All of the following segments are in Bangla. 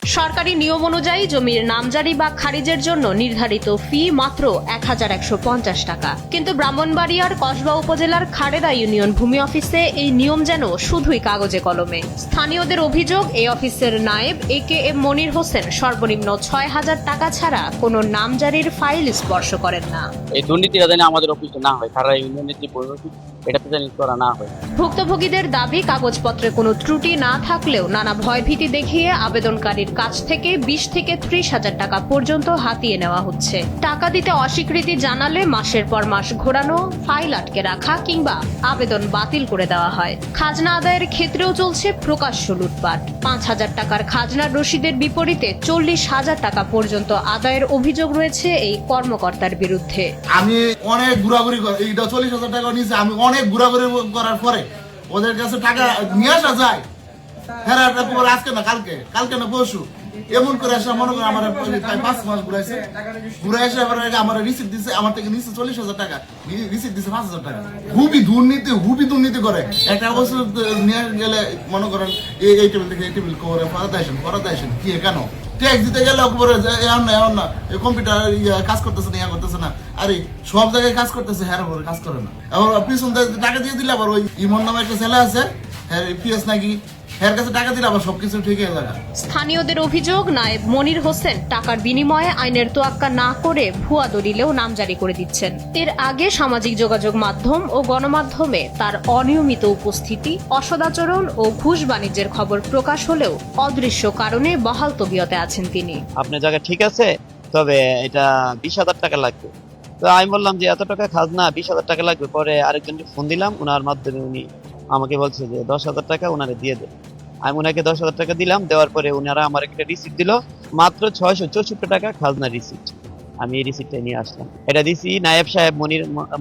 সরকারি নিয়ম অনুযায়ী জমির নামজারি বা খারিজের জন্য নির্ধারিত ফি মাত্র ১,১৫০ টাকা, কিন্তু ব্রাহ্মণবাড়িয়ার কসবা উপজেলার খাড়েদা ইউনিয়ন ভূমি অফিসে এই নিয়ম যেন শুধুই কাগজে কলমে। স্থানীয়দের অভিযোগ, এই অফিসের নায়েব AKM মনির হোসেন সর্বনিম্ন ৬,০০০ টাকা ছাড়া কোনো নামজারির ফাইল স্পর্শ করেন না। এই দুর্নীতিটা যেন আমাদের অফিসে না হয়, খাড়া ইউনিয়নের যে অফিস এটাতে যেন করা না হয়। ভুক্তভোগীদের দাবি, কাগজপত্রে কোনো ত্রুটি না থাকলেও নানা ভয়ভীতি দেখিয়ে আবেদনকারীর কাছ থেকে ২০ থেকে ৩০,০০০ টাকা পর্যন্ত হাতিয়ে নেওয়া হচ্ছে। টাকা দিতে অস্বীকৃতি জানালে মাসের পর মাস ঘোরানো, ফাইল আটকে রাখা কিংবা আবেদন বাতিল করে দেওয়া হয়। খাজনা আদায়ের ক্ষেত্রেও চলছে প্রকাশ্য লুটপাট। ৫,০০০ টাকার খাজনার রসিদের বিপরীতে ৪০,০০০ টাকা পর্যন্ত আদায়ের অভিযোগ রয়েছে এই কর্মকর্তার বিরুদ্ধে। আমি অনেক ঘোরাঘুরি করে, এইটা ৪০,০০০ টাকা নিয়েছে, আমি অনেক ঘোরাঘুরি করার পরে ওদের কাছে টাকা নিয়ে আসা যায়। হ্যাঁ, আজকে না কালকে না পরশু এমন করে আসে, মনে করে আমার ৫ মাস ঘুরাইছে, ঘুরে এসে আমার রিসিপ্ট দিচ্ছে, আমার থেকে নিচ্ছে ৪০,০০০ টাকা, রিসিপ্ট দিচ্ছে ৫,০০০ টাকা। খুবই দুর্নীতি করে। একটা বছর নিয়ে গেলে মনে করেন এই টেবিল থেকে এই টেবিল করে ফরাদ আসেন কি কেন ট্যাক্স দিতে গেলে এমন না কম্পিউটার কাজ করতেছে না, করতেছে না। আরে সব জায়গায় কাজ করতেছে, হ্যাঁ কাজ করে না। আবার পিছন টাকা দিয়ে দিলে আবার ওই ইমন নামে একটা ছেলে আছে, হ্যাঁ পিএস নাকি, হ্যাঁ কাছে টাকা দিলে আবার সবকিছু ঠিক হয়ে যাবে। স্থানীয়দের অভিযোগ, নায়েব মনির হোসেন টাকার বিনিময়ে আইনের তোয়াক্কা না করে ভুয়া দলিলেও নামজারি করে দিচ্ছেন। এর আগে সামাজিক যোগাযোগ মাধ্যম ও গণমাধ্যমে তার অনিয়মিত উপস্থিতি, অসদাচরণ ও ঘুষ বাণিজ্যের খবর প্রকাশ হলেও অদৃশ্য কারণে বহাল তবিয়তে আছেন তিনি। আপনার জায়গা ঠিক আছে, তবে এটা ২০,০০০ টাকা লাগবে। তো আমি বললাম যে এত টাকা খাজনা, ২০,০০০ টাকা লাগবে। পরে আরেকজনকে ফোন দিলাম, ওনার মাধ্যমে উনি আমাকে বলছে যে ১০,০০০ টাকা ওনারে দিয়ে দেবে। আমি ওনাকে ১০,০০০ টাকা দিলাম, দেওয়ার পরে ওনারা আমার একটা রিসিপ্ট দিল, মাত্র ৬৬৪ টাকা খাজনা রিসিপ্ট। আমি এই রিসিপ্টটা নিয়ে আসলাম, এটা দিছি নায়েব সাহেব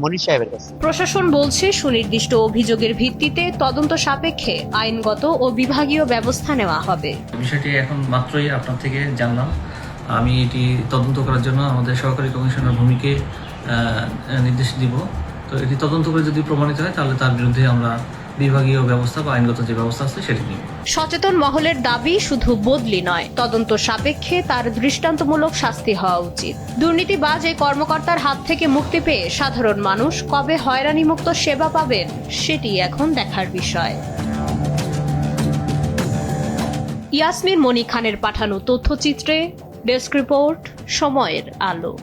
মনির সাহেবের কাছে। প্রশাসন বলছে, সুনির্দিষ্ট অভিযোগের ভিত্তিতে তদন্ত সাপেক্ষে আইনগত ও বিভাগীয় ব্যবস্থা নেওয়া হবে। বিষয়টি এখন মাত্রই আপনার থেকে জানলাম। আমি এটি তদন্ত করার জন্য আমাদের সহকারী কমিশনার ভূমিকে নির্দেশ দিব। তো এটি তদন্ত করে যদি প্রমাণিত হয় তাহলে তার বিরুদ্ধে আমরা বিভাগীয় ব্যবস্থা বা আইনগত যে ব্যবস্থা আছে সেটি নিব। সচেতন মহলের দাবি, শুধু বদলি নয়, তদন্ত সাপেক্ষে তার দৃষ্টান্তমূলক শাস্তি হওয়া উচিত। দুর্নীতিবাজ এই কর্মকর্তার হাত থেকে মুক্তি পেয়ে সাধারণ মানুষ কবে হয়রানিমুক্ত সেবা পাবেন সেটি এখন দেখার বিষয়। ইয়াসমিন মনি খানের পাঠানো তথ্যচিত্রে ডেস্ক রিপোর্ট, সময়ের আলো।